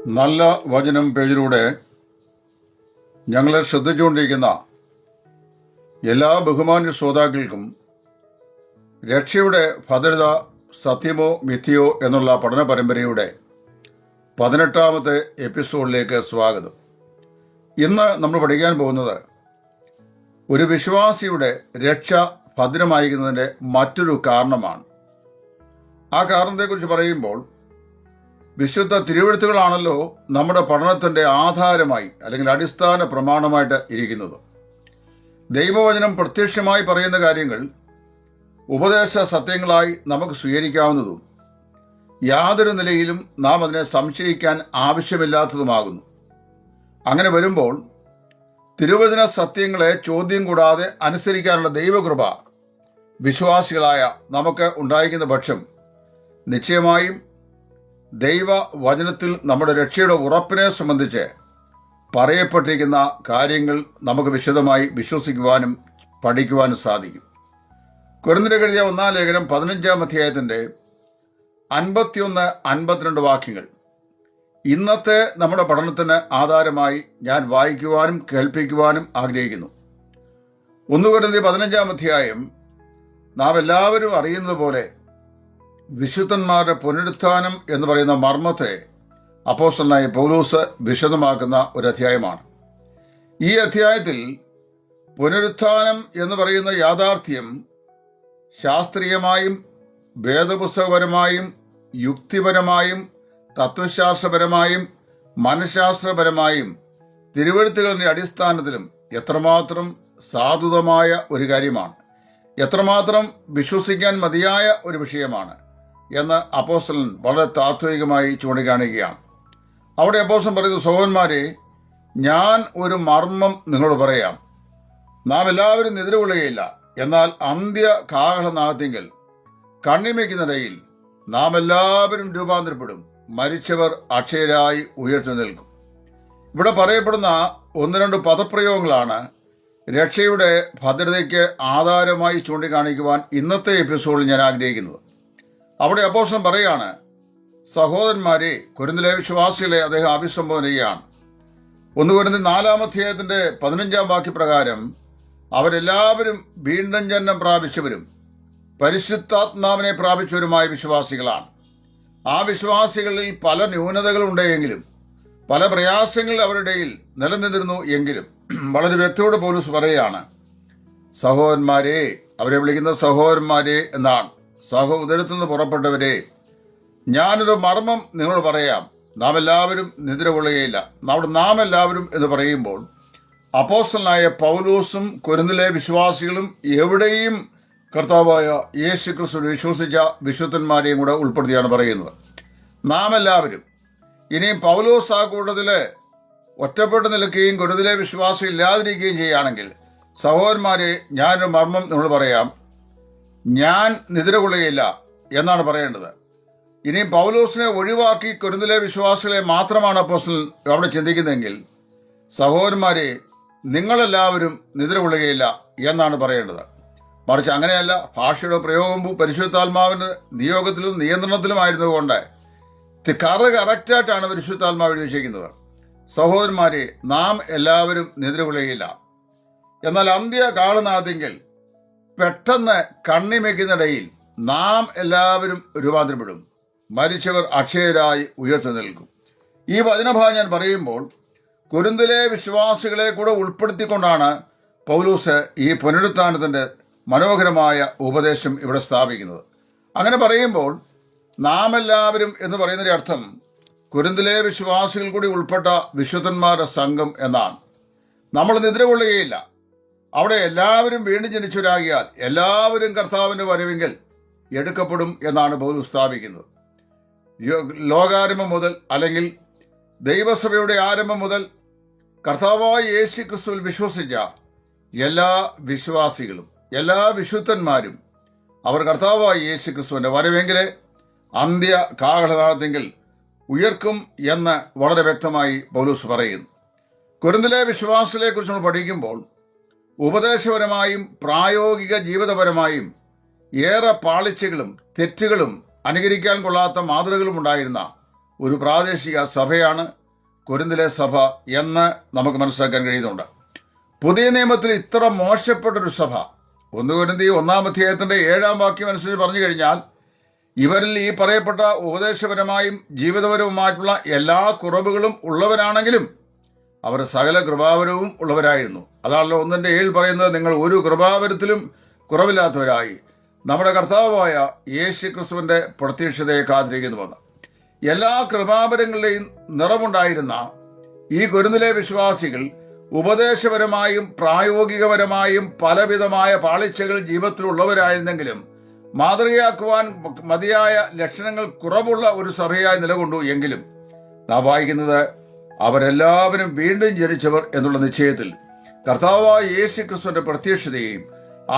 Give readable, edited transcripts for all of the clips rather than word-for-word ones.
നല്ല വചനം പേജിലൂടെ ഞങ്ങളെ ശ്രദ്ധിച്ചുകൊണ്ടിരിക്കുന്ന എല്ലാ ബഹുമാന്യ ശ്രോതാക്കൾക്കും രക്ഷയുടെ ഭദ്രത സത്യമോ മിഥ്യയോ എന്നുള്ള പഠന പരമ്പരയുടെ 18ാമത്തെ എപ്പിസോഡിലേക്ക് സ്വാഗതം. ഇന്ന് നമ്മൾ പഠിക്കാൻ പോകുന്നത് ഒരു വിശ്വാസിയുടെ രക്ഷ ഭദ്രമായിരിക്കുന്നതിൻ്റെ മറ്റൊരു കാരണമാണ്. ആ കാരണത്തെക്കുറിച്ച് പറയുമ്പോൾ വിശുദ്ധ തിരുവെഴുത്തുകളാണല്ലോ നമ്മുടെ പഠനത്തിൻ്റെ ആധാരമായി അല്ലെങ്കിൽ അടിസ്ഥാന പ്രമാണമായിട്ട് ഇരിക്കുന്നത്. ദൈവവചനം പ്രത്യക്ഷമായി പറയുന്ന കാര്യങ്ങൾ ഉപദേശ സത്യങ്ങളായി നമുക്ക് സ്വീകരിക്കാവുന്നതും യാതൊരു നിലയിലും നാം അതിനെ സംശയിക്കാൻ ആവശ്യമില്ലാത്തതുമാകുന്നു. അങ്ങനെ വരുമ്പോൾ തിരുവചന സത്യങ്ങളെ ചോദ്യം കൂടാതെ അനുസരിക്കാനുള്ള ദൈവകൃപ വിശ്വാസികളായ നമുക്ക് ഉണ്ടായിരിക്കുന്ന പക്ഷം നിശ്ചയമായും ദൈവവചനത്തിൽ നമ്മുടെ രക്ഷയുടെ ഉറപ്പിനെ സംബന്ധിച്ച് പറയപ്പെട്ടിരിക്കുന്ന കാര്യങ്ങൾ നമുക്ക് വിശദമായി വിശ്വസിക്കുവാനും പഠിക്കുവാനും സാധിക്കും. കൊരിന്ത്യർക്ക് എഴുതിയ 1-ാം ലേഖനം 15-ാം അധ്യായത്തിൻ്റെ 51-52 വാക്യങ്ങൾ ഇന്നത്തെ നമ്മുടെ പഠനത്തിന് ആധാരമായി ഞാൻ വായിക്കുവാനും കേൾപ്പിക്കുവാനും ആഗ്രഹിക്കുന്നു. 1 കൊരിന്ത്യർ 15-ാം അധ്യായം നാം എല്ലാവരും അറിയുന്നത് പോലെ വിശുദ്ധന്മാരുടെ പുനരുത്ഥാനം എന്ന് പറയുന്ന മർമ്മത്തെ അപ്പോസ്തലനായ പൗലോസ് വിശദമാക്കുന്ന ഒരു അധ്യായമാണ്. ഈ അധ്യായത്തിൽ പുനരുത്ഥാനം എന്ന് പറയുന്ന യാഥാർത്ഥ്യം ശാസ്ത്രീയമായും വേദപുസ്തകപരമായും യുക്തിപരമായും തത്വശാസ്ത്രപരമായും മനഃശാസ്ത്രപരമായും തിരുവെഴുത്തുകളുടെ അടിസ്ഥാനത്തിലും എത്രമാത്രം സാധുതമായ ഒരു കാര്യമാണ്, എത്രമാത്രം വിശ്വസിക്കാൻ മതിയായ ഒരു വിഷയമാണ് എന്ന് അപ്പോസ്തലൻ വളരെ താത്വികമായി ചൂണ്ടിക്കാണിക്കുകയാണ്. അവിടെ അപ്പോസ്തലൻ പറയുന്നു, സഹോദരന്മാരെ, ഞാൻ ഒരു മർമ്മം നിങ്ങളോട് പറയാം. നാം എല്ലാവരും നിദ്രകൊള്ളുകയില്ല, എന്നാൽ അന്ത്യ കാഹളനാദത്തിങ്കൽ കണ്ണിമയ്ക്കുന്നിടയിൽ നാം എല്ലാവരും രൂപാന്തരപ്പെടും, മരിച്ചവർ അക്ഷയരായി ഉയർത്തെഴുന്നേൽക്കും. ഇവിടെ പറയപ്പെടുന്ന 1-2 പദപ്രയോഗങ്ങളാണ് രക്ഷയുടെ ഭദ്രതയ്ക്ക് ആധാരമായി ചൂണ്ടിക്കാണിക്കുവാൻ ഇന്നത്തെ എപ്പിസോഡിൽ ഞാൻ ആഗ്രഹിക്കുന്നത്. അവിടെ അപ്പോസ്തലൻ പറയാണ്, സഹോദരന്മാരെ, കൊരിന്തിലെ വിശ്വാസികളെ അദ്ദേഹം അഭിസംബോധന ചെയ്യുകയാണ്. 1 കൊരിന്ത്യർ 4-ാം അധ്യായത്തിന്റെ 15-ാം വാക്യപ്രകാരം അവരെല്ലാവരും വീണ്ടും ജന്മം പ്രാപിച്ചവരും പരിശുദ്ധാത്മാവിനെ പ്രാപിച്ചവരുമായ വിശ്വാസികളാണ്. ആ വിശ്വാസികളിൽ പല ന്യൂനതകളുണ്ടെങ്കിലും പല പ്രയാസങ്ങൾ അവരുടെ ഇടയിൽ നിലനിന്നിരുന്നു എങ്കിലും വളരെ വ്യക്തിയോട് പൗലോസ് പറയുകയാണ്, സഹോദരന്മാരെ, അവരെ വിളിക്കുന്ന സഹോദരന്മാരെ എന്നാണ്, സഹോദരത്തിൽ നിന്ന് പുറപ്പെട്ടവരെ, ഞാനൊരു മർമ്മം നിങ്ങളോട് പറയാം. നാം എല്ലാവരും നിദ്ര കൊള്ളുകയില്ല. അവിടെ നാം എല്ലാവരും എന്ന് പറയുമ്പോൾ അപ്പോസ്തലനായ പൗലോസും കൊരിന്തിലെ വിശ്വാസികളും എവിടെയും കർത്താവായ യേശു ക്രിസ്തു വിശ്വസിച്ച വിശുദ്ധന്മാരെയും കൂടെ ഉൾപ്പെടുത്തിയാണ് പറയുന്നത്. നാം എല്ലാവരും. ഇനിയും പൗലോസ് ആ കൂട്ടത്തിൽ ഒറ്റപ്പെട്ട് നിൽക്കുകയും കൊരിന്തിലെ വിശ്വാസം ഇല്ലാതിരിക്കുകയും ചെയ്യുകയാണെങ്കിൽ, സഹോദരന്മാരെ, ഞാനൊരു മർമ്മം നിങ്ങളോട് പറയാം, ഞാൻ നിദ്ര കൊള്ളുകയില്ല എന്നാണ് പറയേണ്ടത്. ഇനി പൗലോസിനെ ഒഴിവാക്കി കൊരിന്തിലെ വിശ്വാസികളെ മാത്രമാണ് അപ്പോസ്തലൻ അവിടെ ചിന്തിക്കുന്നതെങ്കിൽ, സഹോദരന്മാരെ, നിങ്ങളെല്ലാവരും നിദ്ര കൊള്ളുകയില്ല എന്നാണ് പറയേണ്ടത്. മറിച്ച് അങ്ങനെയല്ല. ഭാഷയുടെ പ്രയോഗം പരിശുദ്ധാത്മാവിന്റെ നിയോഗത്തിലും നിയന്ത്രണത്തിലുമായിരുന്നതുകൊണ്ട് കറക്റ്റായിട്ടാണ് പരിശുദ്ധാത്മാവ് എഴുതി വച്ചിരിക്കുന്നത്. സഹോദരന്മാരെ, നാം എല്ലാവരും നിദ്ര കൊള്ളുകയില്ല, എന്നാൽ അന്ത്യ കാലനാഥെങ്കിൽ പെട്ടെന്ന് കണ്ണിമയ്ക്കുന്നിടയിൽ നാം എല്ലാവരും രൂപാന്തരപ്പെടും, മരിച്ചവർ അക്ഷയരായി ഉയർത്തെഴുന്നേൽക്കും. ഈ വചനഭാഗം ഞാൻ പറയുമ്പോൾ കൊരിന്തിലെ വിശ്വാസികളെ കൂടെ ഉൾപ്പെടുത്തിക്കൊണ്ടാണ് പൗലോസ് ഈ പുനരുത്ഥാനത്തിൻ്റെ മനോഹരമായ ഉപദേശം ഇവിടെ സ്ഥാപിക്കുന്നത്. അങ്ങനെ പറയുമ്പോൾ നാം എല്ലാവരും എന്ന് പറയുന്നതിൻ്റെ അർത്ഥം കൊരിന്തിലെ വിശ്വാസികൾ കൂടി ഉൾപ്പെട്ട വിശുദ്ധന്മാരുടെ സംഘം എന്നാണ്. നമ്മൾ നിദ്ര കൊള്ളുകയില്ല. അവിടെ എല്ലാവരും വീണ്ടും ജനിച്ചവരാകിയാൽ എല്ലാവരും കർത്താവിൻ്റെ വരവെങ്കിൽ എടുക്കപ്പെടും എന്നാണ് പൗലോസ് സ്ഥാപിക്കുന്നത്. ലോകാരംഭം മുതൽ അല്ലെങ്കിൽ ദൈവസഭയുടെ ആരംഭം മുതൽ കർത്താവായ യേശു ക്രിസ്തുവിൽ വിശ്വസിച്ച എല്ലാ വിശ്വാസികളും എല്ലാ വിശുദ്ധന്മാരും അവർ കർത്താവായ യേശു ക്രിസ്തുവിൻ്റെ വരവെങ്കിലെ അന്ത്യ കാഹളനാദത്തിൽ ഉയർക്കും എന്ന് വളരെ വ്യക്തമായി പൗലോസ് പറയുന്നു. കൊരിന്തിലെ വിശ്വാസികളെക്കുറിച്ച് നമ്മൾ പഠിക്കുമ്പോൾ ഉപദേശപരമായും പ്രായോഗിക ജീവിതപരമായും ഏറെ പാളിച്ചകളും തെറ്റുകളും അനുകരിക്കാൻ കൊള്ളാത്ത മാതൃകകളും ഉണ്ടായിരുന്ന ഒരു പ്രാദേശിക സഭയാണ് കൊരിന്തിലെ സഭ എന്ന് നമുക്ക് മനസ്സിലാക്കാൻ കഴിയുന്നുണ്ട്. പുതിയ നിയമത്തിൽ ഇത്ര മോശപ്പെട്ടൊരു സഭ 1 കൊരിന്തി 1-ാം അധ്യായത്തിന്റെ 7-ാം വാക്യം അനുസരിച്ച് പറഞ്ഞു കഴിഞ്ഞാൽ, ഇവരിൽ ഈ പറയപ്പെട്ട ഉപദേശപരമായും ജീവിതപരവുമായിട്ടുള്ള എല്ലാ കുറവുകളും ഉള്ളവരാണെങ്കിലും അവർ സകല കൃപാവരവും ഉള്ളവരായിരുന്നു. അതാണല്ലോ 1:7 പറയുന്നത്, നിങ്ങൾ ഒരു കൃപാവരത്തിലും കുറവില്ലാത്തവരായി നമ്മുടെ കർത്താവായ യേശു ക്രിസ്തുവിന്റെ പ്രത്യക്ഷതയെ കാത്തിരിക്കുന്നുവെന്ന്. എല്ലാ കൃപാവരങ്ങളുടെയും നിറമുണ്ടായിരുന്ന ഈ കൊരിന്തിലെ വിശ്വാസികൾ ഉപദേശപരമായും പ്രായോഗികപരമായും പലവിധമായ പാളിച്ചകൾ ജീവിതത്തിലുള്ളവരായിരുന്നെങ്കിലും മാതൃകയാക്കുവാൻ മതിയായ ലക്ഷണങ്ങൾ കുറവുള്ള ഒരു സഭയായി നിലകൊണ്ടു. എങ്കിലും നാം വായിക്കുന്നത്, അവരെല്ലാവരും വീണ്ടും ജനിച്ചവർ എന്നുള്ള നിശ്ചയത്തിൽ കർത്താവായ യേശു ക്രിസ്തുവിന്റെ പ്രത്യക്ഷതയും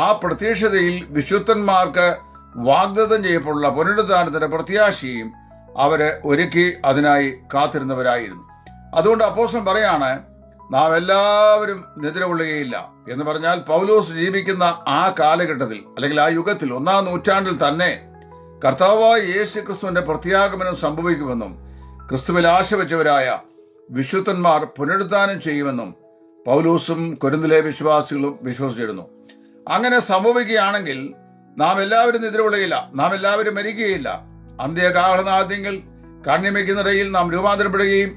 ആ പ്രത്യക്ഷതയിൽ വിശുദ്ധന്മാർക്ക് വാഗ്ദത്തം ചെയ്യപ്പെട്ടുള്ള പുനരുദ്ധാനത്തിന്റെ പ്രത്യാശയും അവര് ഒരുക്കി അതിനായി കാത്തിരുന്നവരായിരുന്നു. അതുകൊണ്ട് അപ്പോസ്തലൻ പറയാണ്, നാം എല്ലാവരും നിദ്ര കൊള്ളുകയില്ല എന്ന് പറഞ്ഞാൽ, പൗലോസ് ജീവിക്കുന്ന ആ കാലഘട്ടത്തിൽ അല്ലെങ്കിൽ ആ യുഗത്തിൽ 1-ാം നൂറ്റാണ്ടിൽ തന്നെ കർത്താവായ യേശു ക്രിസ്തുവിന്റെ പ്രത്യാഗമനം സംഭവിക്കുമെന്നും ക്രിസ്തുവിൽ ആശ വെച്ചവരായ വിശുദ്ധന്മാർ പുനരുദ്ധാനം ചെയ്യുമെന്നും പൗലോസും കൊരിന്തിലെ വിശ്വാസികളും വിശ്വസിച്ചിരുന്നു. അങ്ങനെ സംഭവിക്കുകയാണെങ്കിൽ നാം എല്ലാവരും നിദ്ര കൊള്ളുകയില്ല, നാം എല്ലാവരും മരിക്കുകയില്ല. അന്ത്യകാഹളനാദ്യങ്ങൾ കണ്ണിമയ്ക്കുന്നിടയിൽ നാം രൂപാന്തരപ്പെടുകയും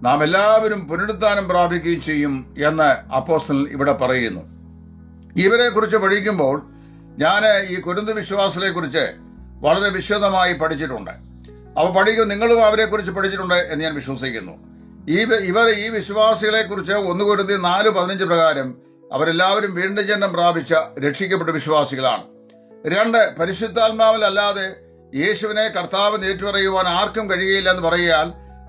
നാം എല്ലാവരും പുനരുദ്ധാനം പ്രാപിക്കുകയും ചെയ്യും എന്ന് അപ്പോസ്തലൻ ഇവിടെ പറയുന്നു. ഇവരെ കുറിച്ച് പഠിക്കുമ്പോൾ ഞാൻ ഈ കൊരിന്ത് വിശ്വാസികളെ കുറിച്ച് വളരെ വിശദമായി പഠിച്ചിട്ടുണ്ട്. നിങ്ങളും അവരെ കുറിച്ച് പഠിച്ചിട്ടുണ്ട് എന്ന് ഞാൻ വിശ്വസിക്കുന്നു. ഇവർ ഈ വിശ്വാസികളെ കുറിച്ച് 1 കൊരിന്ത്യർ 4:15 പ്രകാരം അവരെല്ലാവരും വീണ്ടും ജന്മം പ്രാപിച്ച രക്ഷിക്കപ്പെട്ട വിശ്വാസികളാണ്. 2, പരിശുദ്ധാത്മാവിലല്ലാതെ യേശുവിനെ കർത്താവ് ഏറ്റുപറയുവാൻ ആർക്കും കഴിയുകയില്ല എന്ന് പറയാൽ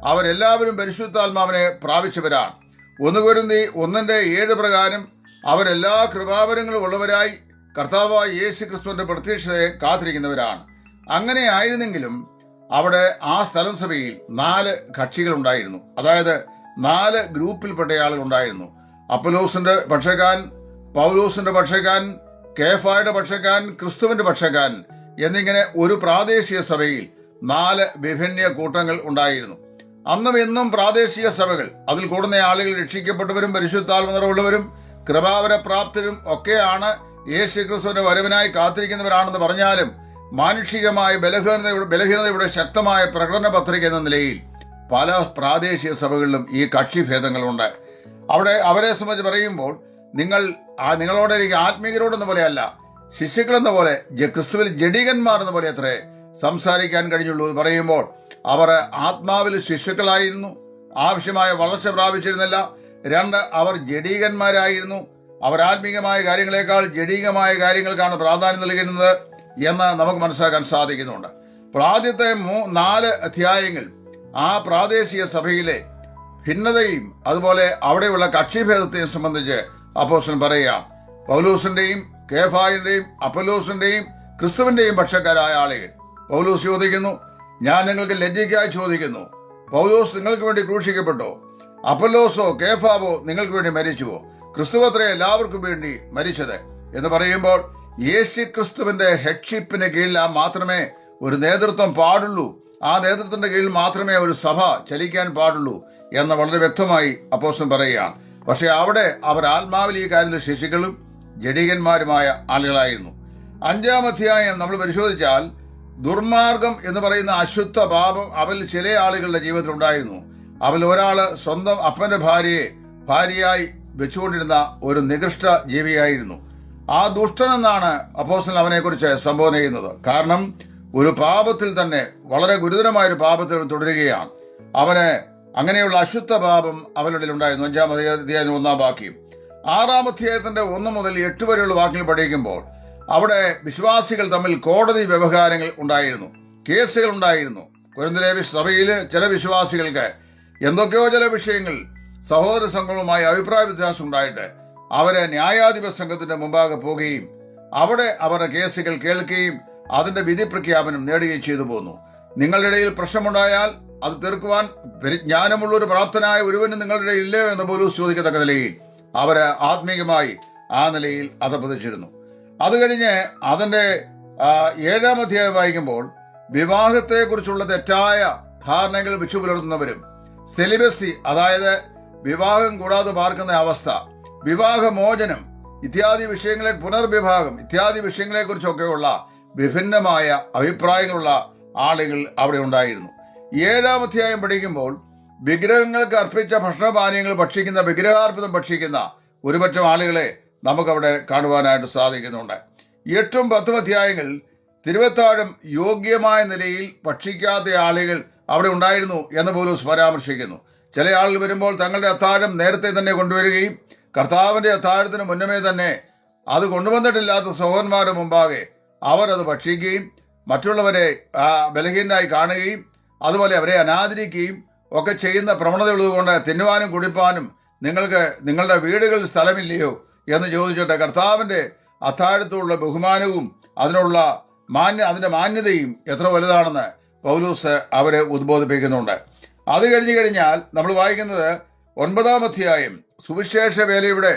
അവരെല്ലാവരും പരിശുദ്ധാത്മാവിനെ പ്രാപിച്ചവരാണ്. 1 കൊരിന്ത്യർ 1:7 പ്രകാരം അവരെല്ലാ കൃപാവരങ്ങളും ഉള്ളവരായി കർത്താവായ യേശു ക്രിസ്തുവിന്റെ പ്രത്യക്ഷതയെ കാത്തിരിക്കുന്നവരാണ്. അങ്ങനെ ആയിരുന്നെങ്കിലും അവിടെ ആ സ്ഥലം സഭയിൽ 4 കക്ഷികൾ ഉണ്ടായിരുന്നു. അതായത് 4 ഗ്രൂപ്പിൽപ്പെട്ട ആളുകൾ ഉണ്ടായിരുന്നു. അപ്പൊല്ലോസിന്റെ പക്ഷക്കാരൻ, പൗലോസിന്റെ പക്ഷക്കാരൻ, കേഫായുടെ പക്ഷക്കാരൻ, ക്രിസ്തുവിന്റെ പക്ഷക്കാരൻ എന്നിങ്ങനെ ഒരു പ്രാദേശിക സഭയിൽ 4 വിഭിന്ന കൂട്ടങ്ങൾ ഉണ്ടായിരുന്നു. അന്നും ഇന്നും പ്രാദേശിക സഭകൾ, അതിൽ കൂടുന്ന ആളുകൾ രക്ഷിക്കപ്പെട്ടവരും പരിശുദ്ധാത്മ നിറവുള്ളവരും കൃപാവര പ്രാപ്തരും ഒക്കെയാണ് യേശു ക്രിസ്തുവിന്റെ വരവിനായി കാത്തിരിക്കുന്നവരാണെന്ന് പറഞ്ഞാലും മാനുഷികമായ ബലഹീനതയുടെ ശക്തമായ പ്രകടന പത്രിക എന്ന നിലയിൽ പല പ്രാദേശിക സഭകളിലും ഈ കക്ഷിഭേദങ്ങളുണ്ട്. അവരെ സംബന്ധിച്ച് പറയുമ്പോൾ, നിങ്ങളോട് എനിക്ക് ആത്മീയരോടെന്ന പോലെയല്ല, ശിശുക്കളെന്ന പോലെ ക്രിസ്തുവിൽ ജഡികന്മാർ എന്ന പോലെ അത്രേ സംസാരിക്കാൻ കഴിഞ്ഞുള്ളൂ എന്ന് പറയുമ്പോൾ, അവർ ആത്മാവിൽ ശിശുക്കളായിരുന്നു, ആവശ്യമായ വളർച്ച പ്രാപിച്ചിരുന്നില്ല. 2, അവർ ജഡീകന്മാരായിരുന്നു. അവർ ആത്മീയമായ കാര്യങ്ങളെക്കാൾ ജഡീകമായ കാര്യങ്ങൾക്കാണ് പ്രാധാന്യം നൽകുന്നത് എന്ന് നമുക്ക് മനസ്സിലാക്കാൻ സാധിക്കുന്നുണ്ട്. അപ്പോൾ ആദ്യത്തെ 4 അധ്യായങ്ങൾ ആ പ്രാദേശിക സഭയിലെ ഭിന്നതയും അതുപോലെ അവിടെയുള്ള കക്ഷിഭേദത്തെയും സംബന്ധിച്ച് അപ്പോസ്തലൻ പറയുകയാണ്. പൗലോസിന്റെയും കേഫായിന്റെയും അപ്പൊല്ലോസിന്റെയും ക്രിസ്തുവിന്റെയും പക്ഷക്കാരായ ആളുകൾ. പൗലോസ് ചോദിക്കുന്നു, ഞാൻ നിങ്ങൾക്ക് ലജ്ജയ്ക്കായി ചോദിക്കുന്നു, പൗലോസ് നിങ്ങൾക്ക് വേണ്ടി ക്രൂശിക്കപ്പെട്ടോ? അപ്പൊല്ലോസോ കേഫാവോ നിങ്ങൾക്ക് വേണ്ടി മരിച്ചുവോ? ക്രിസ്തുവത്രേ എല്ലാവർക്കും വേണ്ടി മരിച്ചത് എന്ന് പറയുമ്പോൾ, യേശു ക്രിസ്തുവിന്റെ ഹെഡ്ഷിപ്പിന് കീഴിൽ മാത്രമേ ഒരു നേതൃത്വം പാടുള്ളൂ, ആ നേതൃത്വത്തിന്റെ കീഴിൽ മാത്രമേ ഒരു സഭ ചലിക്കാൻ പാടുള്ളൂ എന്ന് വളരെ വ്യക്തമായി അപ്പോസ്തലൻ പറയുകയാണ്. പക്ഷെ അവിടെ അവർ ആത്മാവിൽ ഈ കാര്യത്തിൽ ശിശുക്കളും ജഡികന്മാരുമായ ആളുകളായിരുന്നു. 5-ാം അധ്യായം നമ്മൾ പരിശോധിച്ചാൽ, ദുർമാർഗം എന്ന് പറയുന്ന അശുദ്ധ പാപം അവരിൽ ചില ആളുകളുടെ ജീവിതത്തിൽ ഉണ്ടായിരുന്നു. അവരിൽ ഒരാള് സ്വന്തം അപ്പന്റെ ഭാര്യയായി വെച്ചുകൊണ്ടിരുന്ന ഒരു നികൃഷ്ട ജീവിയായിരുന്നു. ആ ദുഷ്ടനെന്നാണ് അപ്പോസ്തലൻ അവനെ കുറിച്ച് സംബോധന ചെയ്യുന്നത്. കാരണം ഒരു പാപത്തിൽ തന്നെ, വളരെ ഗുരുതരമായൊരു പാപത്തിൽ തുടരുകയാണ്. അവന് അങ്ങനെയുള്ള അശുദ്ധ പാപം അവരുടെ ഉണ്ടായിരുന്നു. 5-ാം അധ്യായം 1-ാം വാക്യം. 6-ാം അധ്യായത്തിന്റെ 1 മുതൽ 8 വരെയുള്ള വാക്യങ്ങൾ പഠിക്കുമ്പോൾ അവിടെ വിശ്വാസികൾ തമ്മിൽ കോടതി വ്യവഹാരങ്ങൾ ഉണ്ടായിരുന്നു, കേസുകൾ ഉണ്ടായിരുന്നു. കൊരിന്തിലെ സഭയില് ചില വിശ്വാസികൾക്ക് എന്തൊക്കെയോ ചില വിഷയങ്ങൾ സഹോദര സംഘങ്ങളുമായി അഭിപ്രായ വ്യത്യാസം ഉണ്ടായിട്ട് അവരെ ന്യായാധിപ സംഘത്തിന്റെ മുമ്പാകെ പോവുകയും അവിടെ അവരുടെ കേസുകൾ കേൾക്കുകയും അതിന്റെ വിധി പ്രഖ്യാപനം നേടുകയും ചെയ്തു പോന്നു. നിങ്ങളുടെ ഇടയിൽ പ്രശ്നമുണ്ടായാൽ അത് തീർക്കുവാൻ ജ്ഞാനമുള്ള ഒരു പ്രാപ്തനായ ഒരുവന് നിങ്ങളുടെ ഇടയിൽ ഇല്ലയോ എന്ന് പോലും ചോദിക്കത്തക്ക നിലയിൽ അവര് ആത്മീയമായി ആ നിലയിൽ അധപ്പതിച്ചിരുന്നു. അത് കഴിഞ്ഞ് അതിന്റെ 7-ാം അധ്യായം വായിക്കുമ്പോൾ വിവാഹത്തെക്കുറിച്ചുള്ള തെറ്റായ ധാരണകൾ വെച്ചു പുലർത്തുന്നവരും, സെലിബസി അതായത് വിവാഹം കൂടാതെ പാർക്കുന്ന അവസ്ഥ, വിവാഹമോചനം ഇത്യാദി വിഷയങ്ങളെ, പുനർവിവാഹം ഇത്യാദി വിഷയങ്ങളെക്കുറിച്ചൊക്കെയുള്ള വിഭിന്നമായ അഭിപ്രായങ്ങളുള്ള ആളുകൾ അവിടെ ഉണ്ടായിരുന്നു. 7-ാം അധ്യായം പഠിക്കുമ്പോൾ വിഗ്രഹങ്ങൾക്ക് അർപ്പിച്ച ഭക്ഷണപാനീയങ്ങൾ ഭക്ഷിക്കുന്ന, വിഗ്രഹാർപ്പിതം ഭക്ഷിക്കുന്ന ഒരുപറ്റം ആളുകളെ നമുക്കവിടെ കാണുവാനായിട്ട് സാധിക്കുന്നുണ്ട്. 8ഉം 10ഉം അധ്യായങ്ങളിൽ തിരുവത്താഴം യോഗ്യമായ നിലയിൽ ഭക്ഷിക്കാത്ത ആളുകൾ അവിടെ ഉണ്ടായിരുന്നു എന്ന് പൗലോസ് പരാമർശിക്കുന്നു. ചില ആളുകൾ വരുമ്പോൾ തങ്ങളുടെ അത്താഴം നേരത്തെ തന്നെ കൊണ്ടുവരികയും കർത്താവിന്റെ അത്താഴത്തിന് മുന്നമേ തന്നെ അത് കൊണ്ടുവന്നിട്ടില്ലാത്ത സഹോദരന്മാരുടെ മുമ്പാകെ അവർ അത് ഭക്ഷിക്കുകയും മറ്റുള്ളവരെ ബലഹീനരായി കാണുകയും അതുപോലെ അവരെ അനാദരിക്കുകയും ഒക്കെ ചെയ്യുന്ന പ്രവണതയുള്ളതുകൊണ്ട് തിന്നുവാനും കുടിപ്പാനും നിങ്ങൾക്ക് നിങ്ങളുടെ വീടുകളിൽ സ്ഥലമില്ലയോ എന്ന് ചോദിച്ചിട്ട് കർത്താവിന്റെ അത്താഴത്തോടുള്ള ബഹുമാനവും അതിന്റെ മാന്യതയും എത്ര വലുതാണെന്ന് പൗലോസ് അവരെ ഉദ്ബോധിപ്പിക്കുന്നുണ്ട്. അത് കഴിഞ്ഞാൽ നമ്മൾ വായിക്കുന്നത് 9-ാം അധ്യായം സുവിശേഷ വേലയുടെ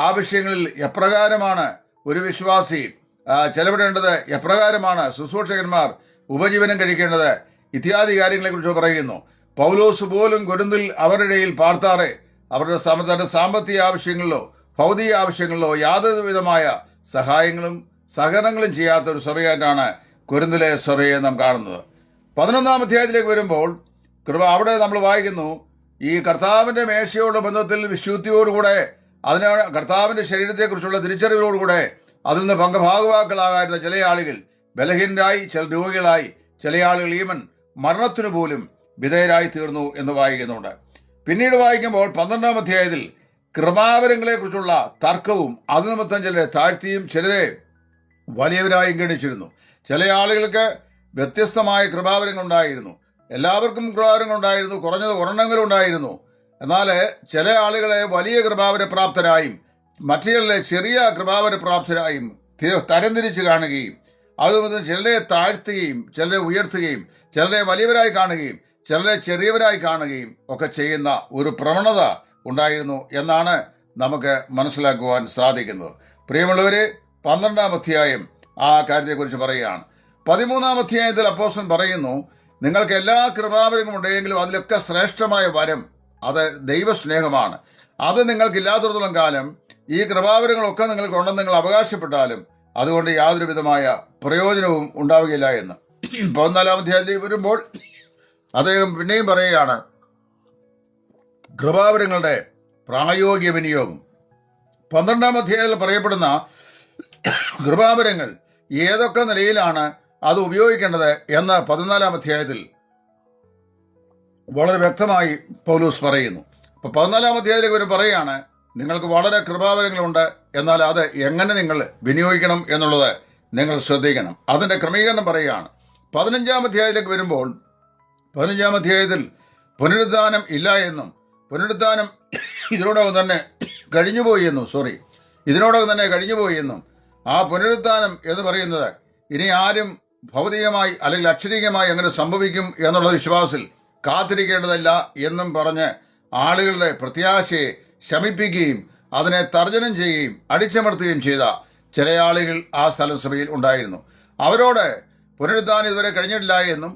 ആവശ്യങ്ങളിൽ എപ്രകാരമാണ് ഒരു വിശ്വാസി ചെലവിടേണ്ടത്, എപ്രകാരമാണ് ശുശ്രൂഷകന്മാർ ഉപജീവനം കഴിക്കേണ്ടത് ഇത്യാദി കാര്യങ്ങളെക്കുറിച്ച് പറയുന്നു. പൗലോസ് പോലും കൊരിന്തിൽ അവരുടെ ഇടയിൽ പാർത്താറെ അവരുടെ തന്റെ സാമ്പത്തിക ആവശ്യങ്ങളിലോ ഭൗതിക ആവശ്യങ്ങളിലോ യാതൊരു വിധമായ സഹായങ്ങളും സഹകരണങ്ങളും ചെയ്യാത്ത ഒരു സഭയായിട്ടാണ് കൊരിന്തിലെ സഭയെ നാം കാണുന്നത്. 11-ാം അധ്യായത്തിലേക്ക് വരുമ്പോൾ അവിടെ നമ്മൾ വായിക്കുന്നു, ഈ കർത്താവിന്റെ മേശയോടുള്ള ബന്ധത്തിൽ വിശുദ്ധിയോടുകൂടെ അതിന് കർത്താവിന്റെ ശരീരത്തെക്കുറിച്ചുള്ള തിരിച്ചറിവിനോടുകൂടെ അതിൽ നിന്ന് പങ്കഭാഗവാക്കളാകായിരുന്ന ചില ആളുകൾ ബലഹീനരായി, ചില രോഗികളായി, ചില ആളുകൾ ഈവൻ മരണത്തിനു പോലും വിധേയരായി തീർന്നു എന്ന് വായിക്കുന്നുണ്ട്. പിന്നീട് വായിക്കുമ്പോൾ 12-ാം അധ്യായത്തിൽ കൃപാവരങ്ങളെ കുറിച്ചുള്ള തർക്കവും അത് നിമിത്തം ചിലരെ താഴ്ത്തിയും ചിലരെ വലിയവരായും ഗണിച്ചിരുന്നു. ചില ആളുകൾക്ക് വ്യത്യസ്തമായ കൃപാവരങ്ങൾ ഉണ്ടായിരുന്നു, എല്ലാവർക്കും കൃപാവരങ്ങൾ ഉണ്ടായിരുന്നു, കുറഞ്ഞത് ഒരെണ്ണമെങ്കിലും ഉണ്ടായിരുന്നു. എന്നാൽ ചില ആളുകളെ വലിയ കൃപാവര പ്രാപ്തരായും മറ്റു ചിലരെ ചെറിയ കൃപാവര പ്രാപ്തരായും തരംതിരിച്ച് കാണുകയും അതുപോലെ ചിലരെ താഴ്ത്തുകയും ചിലരെ ഉയർത്തുകയും ചിലരെ വലിയവരായി കാണുകയും ചിലരെ ചെറിയവരായി കാണുകയും ഒക്കെ ചെയ്യുന്ന ഒരു പ്രവണത ഉണ്ടായിരുന്നു എന്നാണ് നമുക്ക് മനസ്സിലാക്കുവാൻ സാധിക്കുന്നത്. പ്രിയമുള്ളവരെ, 12-ാം അധ്യായം ആ കാര്യത്തെക്കുറിച്ച് പറയുകയാണ്. 13-ാം അധ്യായത്തിൽ അപ്പോസ്തലൻ പറയുന്നു, നിങ്ങൾക്ക് എല്ലാ കൃപാവരങ്ങളും ഉണ്ടെങ്കിലും അതിലൊക്കെ ശ്രേഷ്ഠമായ വരം അത് ദൈവസ്നേഹമാണ്. അത് നിങ്ങൾക്കില്ലാത്തിടത്തോളം കാലം ഈ കൃപാവരങ്ങളൊക്കെ നിങ്ങൾക്കുണ്ടെന്ന് നിങ്ങൾ അവകാശപ്പെട്ടാലും അതുകൊണ്ട് യാതൊരു വിധമായ പ്രയോജനവും ഉണ്ടാവുകയില്ല എന്ന്. 14-ാം അധ്യായത്തിൽ വരുമ്പോൾ അദ്ദേഹം പിന്നെയും പറയുകയാണ്, കൃപാവരങ്ങളുടെ പ്രായോഗിക വിനിയോഗം. 12-ാം അധ്യായത്തിൽ പറയപ്പെടുന്ന കൃപാവരങ്ങൾ ഏതൊക്കെ നിലയിലാണ് അത് ഉപയോഗിക്കേണ്ടത് എന്ന് 14-ാം അധ്യായത്തിൽ വളരെ വ്യക്തമായി പൗലോസ് പറയുന്നു. അപ്പൊ 14-ാം അധ്യായത്തിലേക്ക് ഒരു പറയുകയാണ്, നിങ്ങൾക്ക് വളരെ കൃപാവരങ്ങളുണ്ട്, എന്നാൽ അത് എങ്ങനെ നിങ്ങൾ വിനിയോഗിക്കണം എന്നുള്ളത് നിങ്ങൾ ശ്രദ്ധിക്കണം. അതിന്റെ ക്രമീകരണം പറയുകയാണ്. 15-ാം അധ്യായത്തിലേക്ക് വരുമ്പോൾ 15-ാം അധ്യായത്തിൽ പുനരുദ്ധാനം ഇല്ല എന്നും പുനരുദ്ധാനം ഇതിനോടകം തന്നെ കഴിഞ്ഞുപോയി എന്നും ആ പുനരുദ്ധാനം എന്ന് പറയുന്നത് ഇനി ആരും ഭൗതികമായി അല്ലെങ്കിൽ അക്ഷരീകമായി അങ്ങനെ സംഭവിക്കും എന്നുള്ള വിശ്വാസത്തിൽ കാത്തിരിക്കേണ്ടതല്ല എന്നും പറഞ്ഞ് ആളുകളുടെ പ്രത്യാശയെ ശമിപ്പിക്കുകയും അതിനെ തർജ്ജനം ചെയ്യുകയും അടിച്ചമർത്തുകയും ചെയ്ത ചില ആളുകൾ ആ സ്ഥലസഭയിൽ ഉണ്ടായിരുന്നു. അവരോട് പുനരുദ്ധാനം ഇതുവരെ കഴിഞ്ഞിട്ടില്ല എന്നും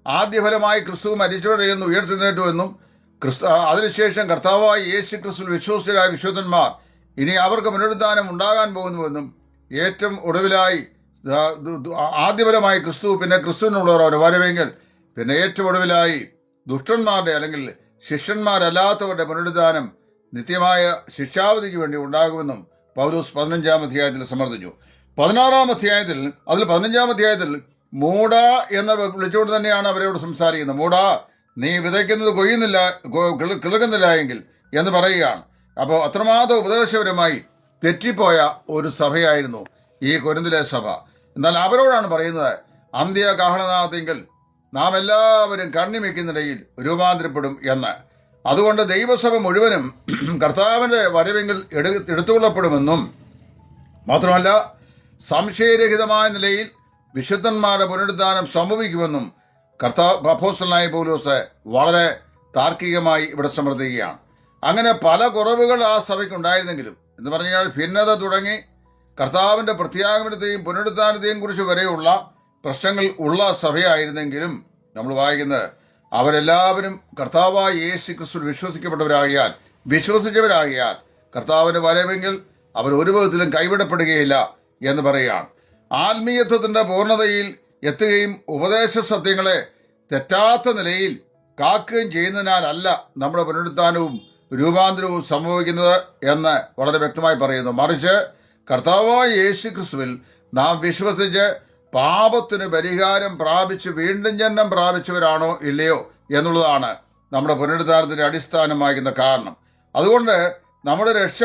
ആദ്യഫലമായി ക്രിസ്തു മരിച്ചവരിൽ നിന്ന് ഉയർത്തെഴുന്നേറ്റു എന്നും അതിനുശേഷം കർത്താവായ യേശു ക്രിസ്തുവിൽ വിശ്വസ്തരായ വിശുദ്ധന്മാർ ഇനി അവർക്ക് പുനരുദ്ധാനം ഉണ്ടാകാൻ പോകുന്നുവെന്നും ഏറ്റവും ഒടുവിലായി ആദ്യഫലമായി ക്രിസ്തു, പിന്നെ ക്രിസ്തുവിനുള്ളവർ വരവെങ്കിൽ പിന്നെ ഏറ്റവും ഒടുവിലായി ദുഷ്ടന്മാരുടെ അല്ലെങ്കിൽ ശിഷ്യന്മാരല്ലാത്തവരുടെ പുനരുദ്ധാനം നിത്യമായ ശിക്ഷാവധിക്ക് വേണ്ടി ഉണ്ടാകുമെന്നും പൗലോസ് 15-ാം അധ്യായത്തിൽ സമർത്ഥിച്ചു. 16-ാം അധ്യായത്തിൽ 15-ാം അധ്യായത്തിൽ മൂട എന്ന വിളിച്ചുകൊണ്ട് തന്നെയാണ് അവരോട് സംസാരിക്കുന്നത്. മൂട, നീ വിതയ്ക്കുന്നത് കിളുകുന്നില്ല എങ്കിൽ എന്ന് പറയുകയാണ്. അപ്പോൾ അത്രമാത്രം ഉപദേശപരമായി തെറ്റിപ്പോയ ഒരു സഭയായിരുന്നു ഈ കൊരിന്തിലെ സഭ. എന്നാൽ അവരോടാണ് പറയുന്നത്, അന്ത്യകാഹളനാഥെങ്കിൽ നാം എല്ലാവരും കണ്ണിമയ്ക്കുന്നിടയിൽ രൂപാന്തരപ്പെടും എന്ന്. അതുകൊണ്ട് ദൈവസഭ മുഴുവനും കർത്താവിന്റെ വരവെങ്കിൽ എടുത്തുകൊള്ളപ്പെടുമെന്നും മാത്രമല്ല സംശയരഹിതമായ നിലയിൽ വിശുദ്ധന്മാരുടെ പുനരുദ്ധാനം സംഭവിക്കുമെന്നും അപ്പോസ്തലനായ പൗലോസ് വളരെ താർക്കികമായി ഇവിടെ സമർത്ഥിക്കുകയാണ്. അങ്ങനെ പല കുറവുകൾ ആ സഭയ്ക്കുണ്ടായിരുന്നെങ്കിലും എന്ന് പറഞ്ഞാൽ ഭിന്നത തുടങ്ങി കർത്താവിന്റെ പ്രത്യാഗമനത്തെയും പുനരുദ്ധാനത്തെയും കുറിച്ച് വരെയുള്ള പ്രശ്നങ്ങൾ ഉള്ള സഭയായിരുന്നെങ്കിലും നമ്മൾ വായിക്കുന്നത് അവരെല്ലാവരും കർത്താവായ യേശു ക്രിസ്തു വിശ്വസിച്ചവരാകിയാൽ കർത്താവിന്റെ വരവെങ്കിൽ അവർ ഒരു വിധത്തിലും കൈവിടപ്പെടുകയില്ല എന്ന് പറയുകയാണ്. ആത്മീയത്വത്തിന്റെ പൂർണ്ണതയിൽ എത്തുകയും ഉപദേശ സത്യങ്ങളെ തെറ്റാത്ത നിലയിൽ കാക്കുകയും ചെയ്യുന്നതിനാലല്ല നമ്മുടെ പുനരുത്ഥാനവും രൂപാന്തരവും സംഭവിക്കുന്നത് എന്ന് വളരെ വ്യക്തമായി പറയുന്നു. മറിച്ച് കർത്താവായ യേശു ക്രിസ്തുവിൽ നാം വിശ്വസിച്ച് പാപത്തിന് പരിഹാരം പ്രാപിച്ച് വീണ്ടും ജന്മം പ്രാപിച്ചവരാണോ ഇല്ലയോ എന്നുള്ളതാണ് നമ്മുടെ പുനരുദ്ധാനത്തിന്റെ അടിസ്ഥാനമാകുന്ന കാരണം. അതുകൊണ്ട് നമ്മുടെ രക്ഷ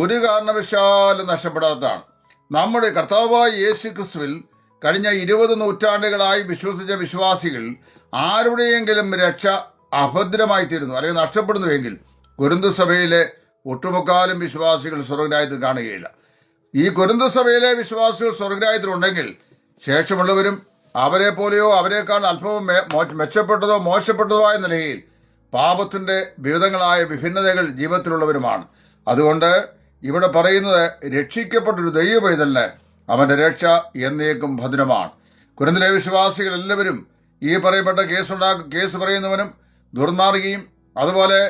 ഒരു കാരണവശാലും നഷ്ടപ്പെടാത്തതാണ്. നമ്മുടെ കർത്താവായ യേശു ക്രിസ്തുവിൽ കഴിഞ്ഞ 20 നൂറ്റാണ്ടുകളായി വിശ്വസിച്ച വിശ്വാസികൾ ആരുടെയെങ്കിലും രക്ഷ അഭദ്രമായി തീരുന്നു അല്ലെങ്കിൽ നഷ്ടപ്പെടുന്നുവെങ്കിൽ കൊരിന്ത് സഭയിലെ ഒട്ടുമുക്കാലും വിശ്വാസികൾ സ്വർഗരാജ്യത്തിൽ കാണുകയില്ല. ഈ കൊരിന്ത് സഭയിലെ വിശ്വാസികൾ സ്വർഗരാജ്യത്തിലുണ്ടെങ്കിൽ ശേഷമുള്ളവരും അവരെ പോലെയോ അവരെക്കാൾ അല്പവും മെച്ചപ്പെട്ടതോ മോശപ്പെട്ടതോ ആയ നിലയിൽ പാപത്തിന്റെ വിവിധങ്ങളായ വിഭിന്നതകൾ ജീവിതത്തിലുള്ളവരുമാണ്. അതുകൊണ്ട് ഇവിടെ പറയുന്നത് രക്ഷിക്കപ്പെട്ടൊരു ദൈവ പൈതലിന് അവന്റെ രക്ഷ എന്നേക്കും ഭദ്രമാണ്. കൊരിന്തിലെ വിശ്വാസികൾ എല്ലാവരും ഈ പറയപ്പെട്ട കേസ് പറയുന്നവനും ദുർമാർഗിയും അതുപോലെ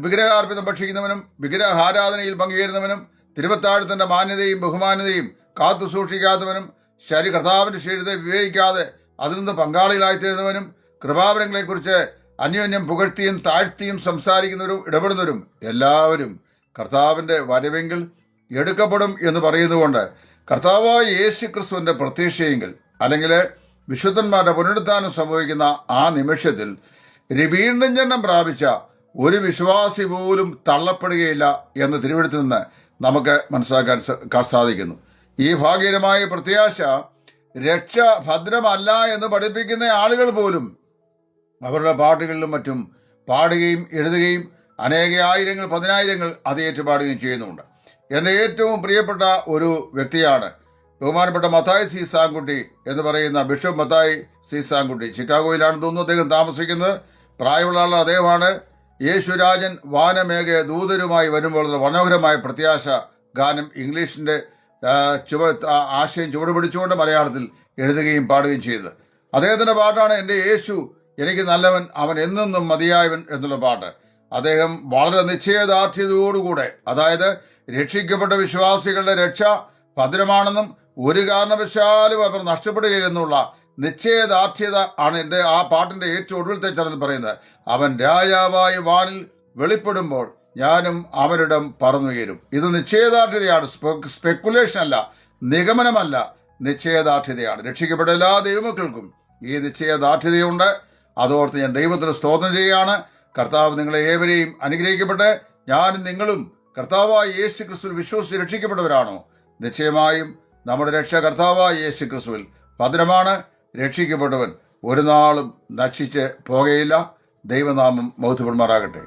വിഗ്രഹാർപ്പിതം ഭക്ഷിക്കുന്നവനും വിഗ്രഹാരാധനയിൽ പങ്കുചേരുന്നവനും തിരുവത്താഴത്തിന്റെ മാന്യതയും ബഹുമാന്യതയും കാത്തു സൂക്ഷിക്കാത്തവനും കർത്താവിന്റെ ശരീരത്തെ വിവേചിക്കാതെ അതിൽ നിന്ന് പങ്കാളികളായിത്തീരുന്നവനും കൃപാവരങ്ങളെക്കുറിച്ച് അന്യോന്യം പുകഴ്ത്തിയും താഴ്ത്തിയും സംസാരിക്കുന്നവരും ഇടപെടുന്നവരും എല്ലാവരും കർത്താവിന്റെ വരവെങ്കിൽ എടുക്കപ്പെടും എന്ന് പറയുന്നതുകൊണ്ട് കർത്താവായ യേശു ക്രിസ്തുവിന്റെ പ്രത്യക്ഷയെങ്കിൽ അല്ലെങ്കിൽ വിശുദ്ധന്മാരുടെ പുനരുത്ഥാനം സംഭവിക്കുന്ന ആ നിമിഷത്തിൽ വീണ്ടും ജന്മം പ്രാപിച്ച ഒരു വിശ്വാസി പോലും തള്ളപ്പെടുകയില്ല എന്ന് തിരുവെഴുത്തിൽ നിന്ന് നമുക്ക് മനസ്സിലാക്കാൻ സാധിക്കുന്നു. ഈ ഭാഗ്യകരമായ പ്രത്യാശ രക്ഷ ഭദ്രമല്ല എന്ന് പഠിപ്പിക്കുന്ന ആളുകൾ പോലും അവരുടെ പാട്ടുകളിലും മറ്റും പാടുകയും എഴുതുകയും ആയിരങ്ങൾ പതിനായിരങ്ങൾ അത് ഏറ്റുപാടുകയും ചെയ്യുന്നുണ്ട്. എൻ്റെ ഏറ്റവും പ്രിയപ്പെട്ട ഒരു വ്യക്തിയാണ് ബഹുമാനപ്പെട്ട മത്തായി സി സാങ്കുട്ടി എന്ന് പറയുന്ന ബിഷപ്പ് മത്തായി സി സാങ്കുട്ടി. ചിക്കാഗോയിലാണ് തോന്നുന്നു അദ്ദേഹം താമസിക്കുന്നത്. പ്രായമുള്ള ആൾ അദ്ദേഹമാണ്. യേശുരാജൻ വാനമേഘ ദൂതരുമായി വരുമ്പോൾ മനോഹരമായ പ്രത്യാശ ഗാനം ഇംഗ്ലീഷിന്റെ ആശയം ചുവടുപിടിച്ചുകൊണ്ട് മലയാളത്തിൽ എഴുതുകയും പാടുകയും ചെയ്തത്. അദ്ദേഹത്തിന്റെ പാട്ടാണ് എൻ്റെ യേശു എനിക്ക് നല്ലവൻ, അവൻ എന്നെന്നും മതിയായവൻ എന്നുള്ള പാട്ട്. അദ്ദേഹം വളരെ നിശ്ചയദാർഢ്യതയോടുകൂടെ, അതായത് രക്ഷിക്കപ്പെട്ട വിശ്വാസികളുടെ രക്ഷ ഭദ്രമാണെന്നും ഒരു കാരണവശാലും അവർ നഷ്ടപ്പെടുകയില്ലെന്നുള്ള നിശ്ചയദാർഢ്യത ആണ് ആ പാട്ടിന്റെ ഏറ്റവും ഒടുവിലത്തെ ചരണത്തിൽ പറയുന്നത്. അവൻ രാജാവായി വാനിൽ വെളിപ്പെടുമ്പോൾ ഞാനും അവനിടം പറന്നുയരും. ഇത് നിശ്ചയദാർഢ്യതയാണ്, സ്പെക്കുലേഷൻ അല്ല, നിഗമനമല്ല, നിശ്ചയദാർഢ്യതയാണ്. രക്ഷിക്കപ്പെട്ട എല്ലാ ദൈവമക്കൾക്കും ഈ നിശ്ചയദാർഢ്യതയുണ്ട്. അതോർത്ത് ഞാൻ ദൈവത്തിന് സ്തോത്രം ചെയ്യുകയാണ്. കർത്താവ് നിങ്ങളെ ഏവരെയും അനുഗ്രഹിക്കട്ടെ. ഞാനും നിങ്ങളും കർത്താവായ യേശു ക്രിസ്തുവിൽ വിശ്വസിച്ച് രക്ഷിക്കപ്പെട്ടവരാണോ? നിശ്ചയമായും നമ്മുടെ രക്ഷ കർത്താവായ യേശു ക്രിസ്തുവിൽ ഭദ്രമാണ്. രക്ഷിക്കപ്പെട്ടവൻ ഒരു നാളും നശിച്ച് പോകയില്ല. ദൈവനാമം മഹത്വപ്പെടുമാറാകട്ടെ.